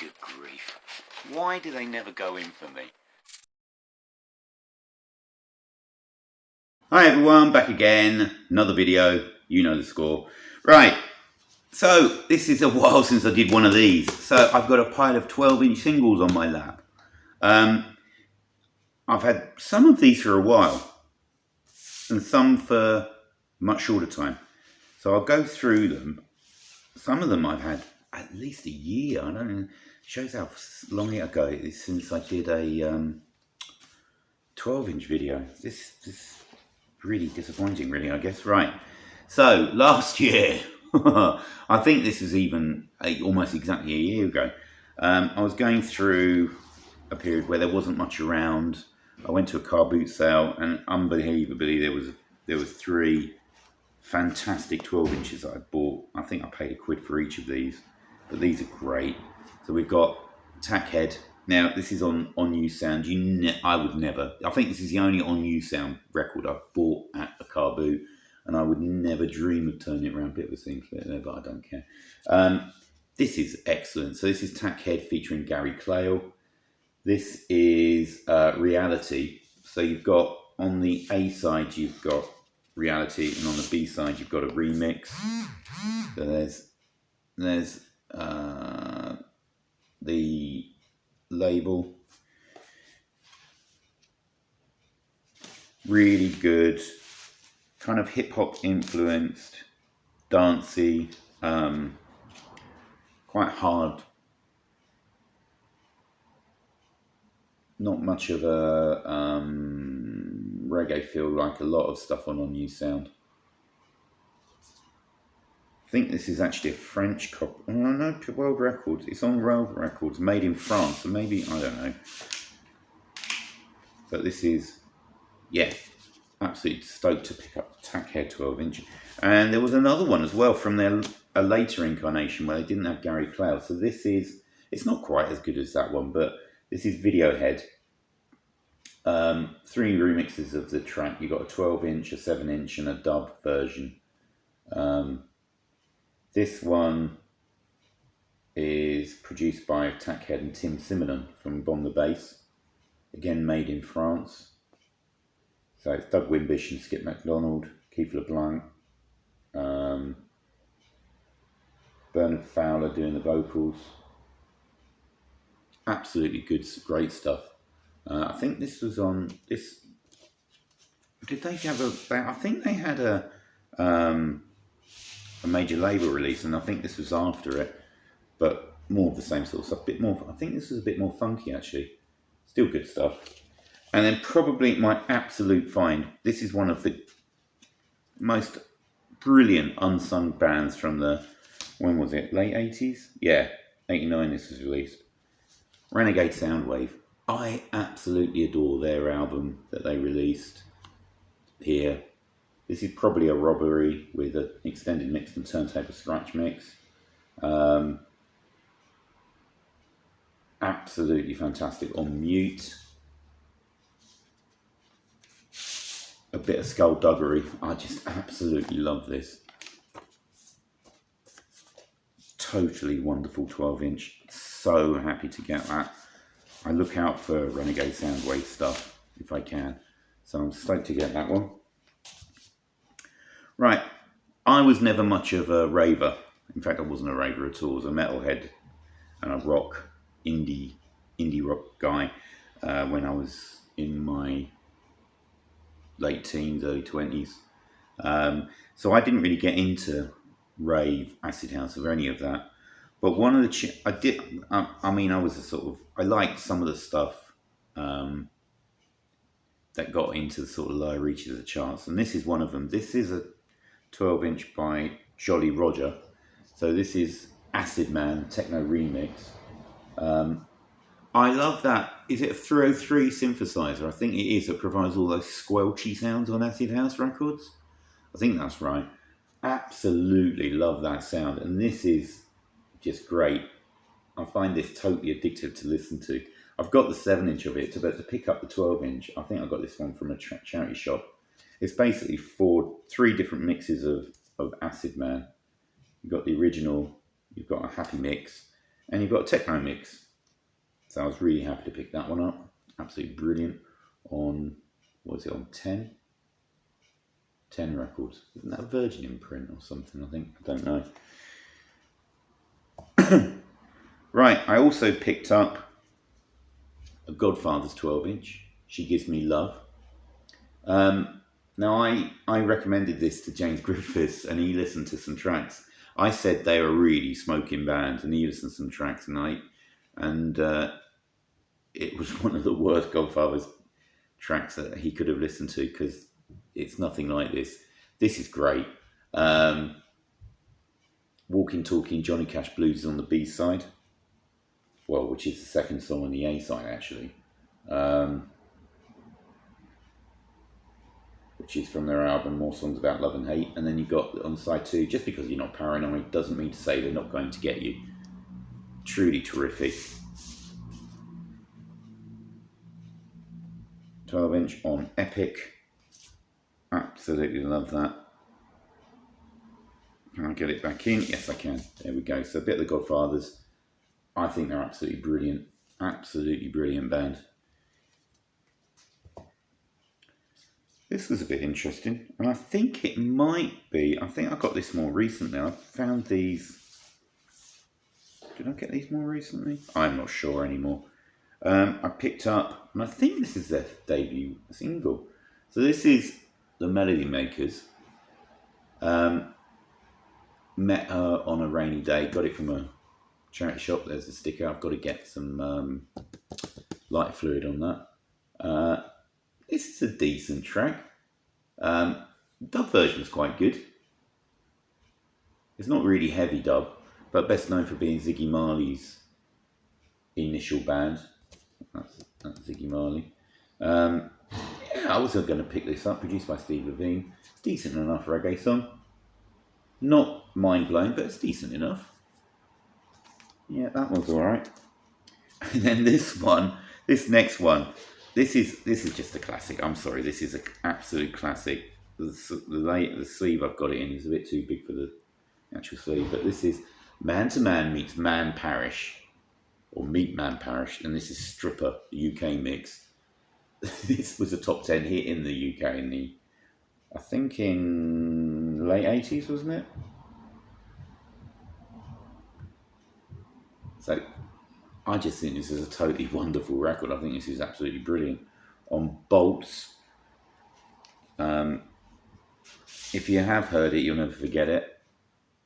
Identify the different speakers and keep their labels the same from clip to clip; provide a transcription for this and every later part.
Speaker 1: Good grief. Why do they never go in for me?
Speaker 2: Hi everyone, back again. Another video, you know the score. Right, so this is a while since I did one of these. So I've got a pile of 12-inch singles on my lap. I've had some of these for a while and some for much shorter time. So I'll go through them. Some of them I've had at least a year. I don't know. Shows how long ago it is since I did a 12-inch video. This is really disappointing, really, I guess. Right. So last year, I think this is even almost exactly a year ago. I was going through a period where there wasn't much around. I went to a car boot sale, and unbelievably, there was 3 fantastic 12 inches that I bought. I think I paid £1 for each of these, but these are great. So we've got tack head. Now this is on you sound. I would never. I think this is the only on you sound record I've bought at a car boot, and I would never dream of turning it around. Bit of a thing there, but I don't care. This is excellent. So this is tack head featuring Gary Clayle. This is Reality. So you've got on the A side you've got Reality, and on the B side you've got a remix. So there's the label. Really good, kind of hip hop influenced, dancey, quite hard. Not much of a reggae feel like a lot of stuff on You Sound. I think this is actually a French copy. Oh, no, World Records. It's on World Records, made in France. So maybe, I don't know. But this is, yeah, absolutely stoked to pick up Tack Head 12-inch. And there was another one as well from a later incarnation where they didn't have Gary Clayle. So this is, it's not quite as good as that one, but this is Video Head. 3 remixes of the track. You've got a 12-inch, a 7-inch, and a dub version. This one is produced by Tack Head and Tim Simonon from Bomb the Bass. Again, made in France. So it's Doug Wimbish and Skip MacDonald, Keith LeBlanc, Bernard Fowler doing the vocals. Absolutely good, great stuff. I think this was on this. Did they have I think they had a major label release, and I think this was after it, but more of the same sort of stuff. Bit more. I think this was a bit more funky actually. Still good stuff. And then probably my absolute find. This is one of the most brilliant unsung bands from the, when was it? Late 80s? Yeah, 89. This was released. Renegade Soundwave. I absolutely adore their album that they released here. This is probably a robbery with an extended mix and turntable scratch mix. Absolutely fantastic on mute. A bit of skullduggery. I just absolutely love this. Totally wonderful 12-inch. So happy to get that. I look out for Renegade Soundwave stuff if I can. So I'm stoked to get that one. Right. I was never much of a raver. In fact, I wasn't a raver at all. I was a metalhead and a rock, indie rock guy when I was in my late teens, early 20s. So I didn't really get into rave, acid house, or any of that. But one of the I did. I mean, I was a sort of. I liked some of the stuff that got into the sort of lower reaches of the charts, and this is one of them. This is a 12-inch by Jolly Roger. So this is Acid Man Techno Remix. I love that. Is it a 303 synthesizer? I think it is. It provides all those squelchy sounds on acid house records. I think that's right. Absolutely love that sound, and this is just great. I find this totally addictive to listen to. I've got the 7-inch of it, but to pick up the 12-inch, I think I got this one from a charity shop. It's basically 3 different mixes of Acid Man. You've got the original, you've got a happy mix, And you've got a techno mix. So I was really happy to pick that one up. Absolutely brilliant. On, what was it, on 10? 10 records. Isn't that a Virgin imprint or something, I think? I don't know. Right, I also picked up a Godfathers 12-inch. She Gives Me Love. Now, I recommended this to James Griffiths, and he listened to some tracks. I said they were a really smoking band, and he listened to some tracks, and it was one of the worst Godfathers tracks that he could have listened to, because it's nothing like this. This is great. Walking Talking Johnny Cash Blues is on the B side, well, which is the second song on the A side, actually. Which is from their album More Songs About Love and Hate. And then you've got on side 2, Just Because You're Not Paranoid doesn't mean to say they're not going to get you. Truly terrific. 12-inch on Epic. Absolutely love that. Can I get it back in? Yes, I can. There we go. So a bit of the Godfathers. I think they're absolutely brilliant. Absolutely brilliant band. This was a bit interesting, and I think it might be, I think I got this more recently. I found these, did I get these more recently? I'm not sure anymore. I picked up, and I think this is their debut single. So this is the Melody Makers. Met her on a rainy day, got it from a charity shop. There's a sticker. I've got to get some light fluid on that. This is a decent track. Dub version is quite good. It's not really heavy dub, but best known for being Ziggy Marley's initial band. That's Ziggy Marley. Yeah, I was going to pick this up, produced by Steve Levine. It's decent enough reggae song. Not mind-blowing, but it's decent enough. Yeah, that one's alright. And then this next one, this is just a classic. I'm sorry, this is an absolute classic. The sleeve I've got it in is a bit too big for the actual sleeve, but this is Man to Man meets Man Parish, or Meet Man Parish, and this is Stripper, the UK mix. This was a top 10 hit in the UK I think in the late 80s, wasn't it? So I just think this is a totally wonderful record. I think this is absolutely brilliant. On Bolts, if you have heard it, you'll never forget it.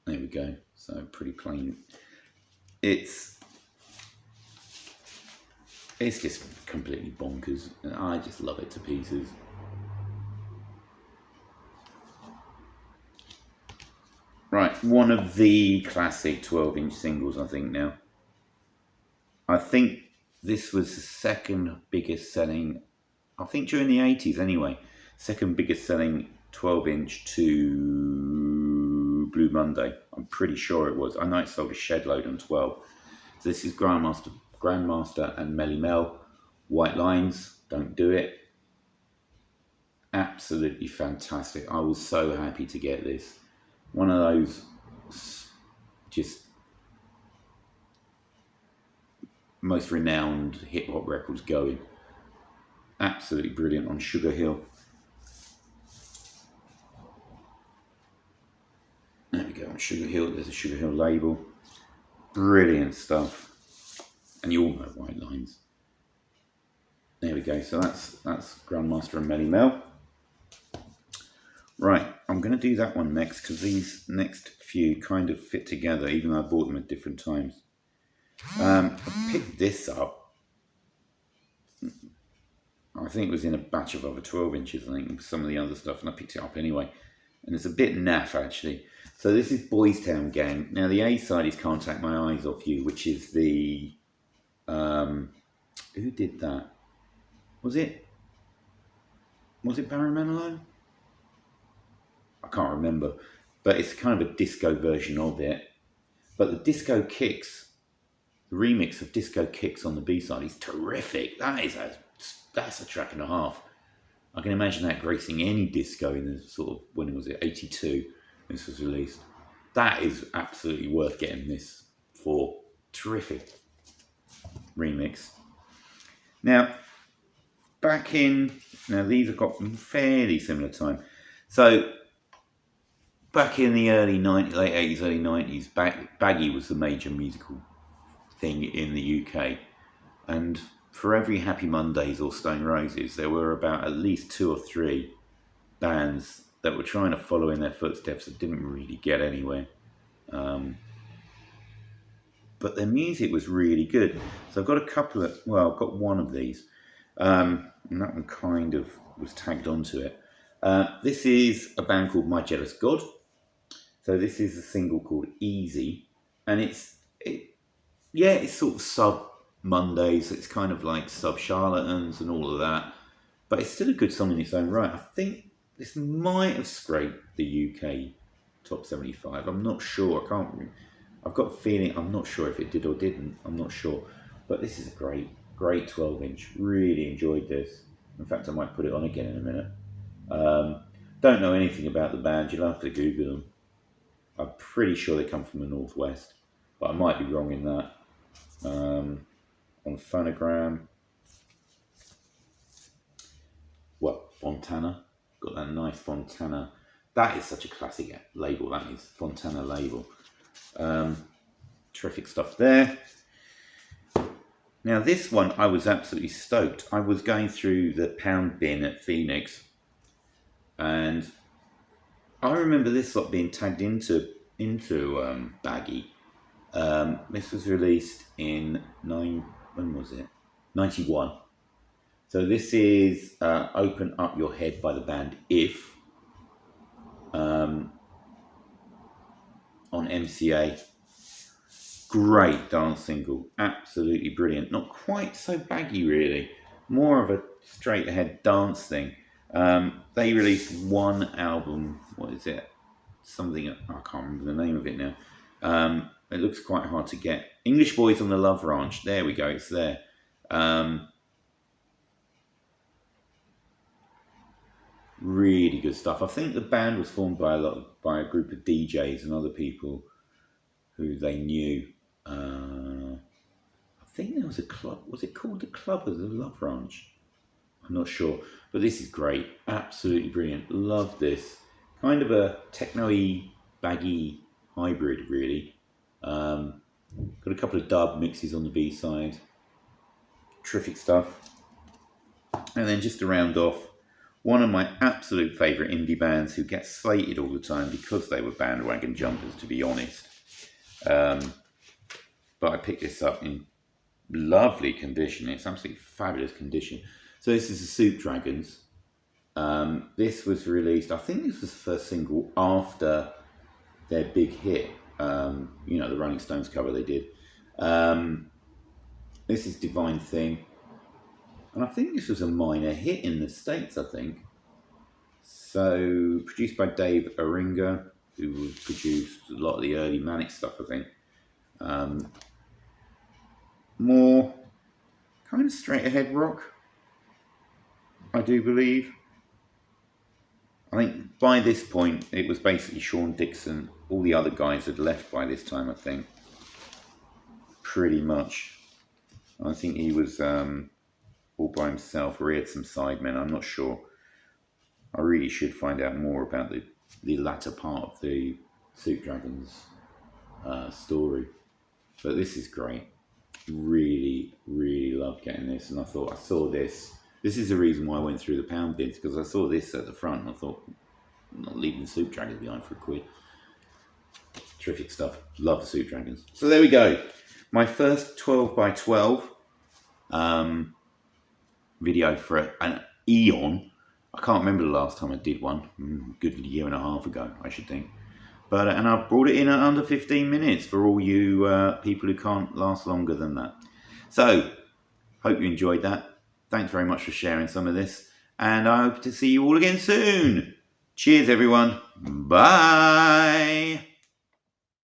Speaker 2: There we go. So pretty plain. It's just completely bonkers, and I just love it to pieces. Right, one of the classic 12-inch singles, I think now. I think this was the second biggest selling, I think during the 80s anyway, second biggest selling 12-inch to Blue Monday. I'm pretty sure it was. I know it sold a shed load on 12. So this is Grandmaster and Melly Mel. White Lines, Don't Do It. Absolutely fantastic. I was so happy to get this. One of those just most renowned hip hop records going. Absolutely brilliant on Sugar Hill. There we go, on Sugar Hill. There's a Sugar Hill label. Brilliant stuff. And you all know White Lines. There we go. So that's Grandmaster and Melly Mel. Right, I'm going to do that one next because these next few kind of fit together, even though I bought them at different times. I picked this up. I think it was in a batch of over 12 inches, I think, some of the other stuff, and I picked it up anyway. And it's a bit naff, actually. So this is Boys Town Gang. Now, the A side is Can't Take My Eyes Off You, which is the... who did that? Was it Barry Manilow? I can't remember, but it's kind of a disco version of it. But the disco kicks, the remix of Disco Kicks on the B-side is terrific. That's a track and a half. I can imagine that gracing any disco in the sort of, when was it, 82, this was released. That is absolutely worth getting this for. terrific remix. Now, these have got fairly similar time. So, back in the early 90s, late 80s, early 90s, baggy was the major musical thing in the UK. And for every Happy Mondays or Stone Roses, there were about at least 2 or 3 bands that were trying to follow in their footsteps that didn't really get anywhere. But their music was really good. So I've got I've got one of these. And that one kind of was tagged onto it. This is a band called My Jealous God. So this is a single called Easy. And it's sort of sub-Mondays. It's kind of like sub-Charlatans and all of that. But it's still a good song in its own right. I think this might have scraped the UK top 75. I'm not sure. I've got a feeling. I'm not sure if it did or didn't. I'm not sure. But this is a great 12-inch. Really enjoyed this. In fact, I might put it on again in a minute. Don't know anything about the band. You'll have to Google them. I'm pretty sure they come from the Northwest. But I might be wrong in that. On Phonogram. Fontana. Got that nice Fontana. That is such a classic label, that is. Fontana label. Terrific stuff there. Now this one, I was absolutely stoked. I was going through the pound bin at Phoenix, and I remember this lot being tagged into Baggy. This was released in 91. So this is Open Up Your Head by the band If, on MCA. Great dance single, absolutely brilliant. Not quite so baggy really, more of a straight ahead dance thing. They released one album, what is it? Something, I can't remember the name of it now. It looks quite hard to get. English Boys on the Love Ranch, there we go, it's there. Really good stuff. I think the band was formed by a group of DJs and other people who they knew. I think there was a club. Was it called the Club of the Love Ranch? I'm not sure. But this is great. Absolutely brilliant. Love this. Kind of a techno-y, baggy hybrid, really. Got a couple of dub mixes on the B-side. Terrific stuff. And then just to round off, one of my absolute favourite indie bands who gets slated all the time because they were bandwagon jumpers, to be honest. But I picked this up in lovely condition. It's absolutely fabulous condition. So this is the Soup Dragons. This was released, I think this was the first single after their big hit. The Rolling Stones cover they did. This is Divine Thing. And I think this was a minor hit in the States, I think. So, produced by Dave Aringa, who produced a lot of the early Manic stuff, I think. More kind of straight ahead rock, I do believe. I think by this point, it was basically Sean Dixon. All the other guys had left by this time, I think. Pretty much. I think he was all by himself, or he had some sidemen, I'm not sure. I really should find out more about the latter part of the Soup Dragons story. But this is great. Really, really loved getting this. And I thought, I saw this. This is the reason why I went through the pound bins, because I saw this at the front and I thought, I'm not leaving the Soup Dragons behind for £1. Terrific stuff. Love the Soup Dragons. So there we go. My first 12x12 video for an eon. I can't remember the last time I did one. Good year and a half ago, I should think. But and I've brought it in at under 15 minutes for all you people who can't last longer than that. So, hope you enjoyed that. Thanks very much for sharing some of this. And I hope to see you all again soon. Cheers, everyone. Bye.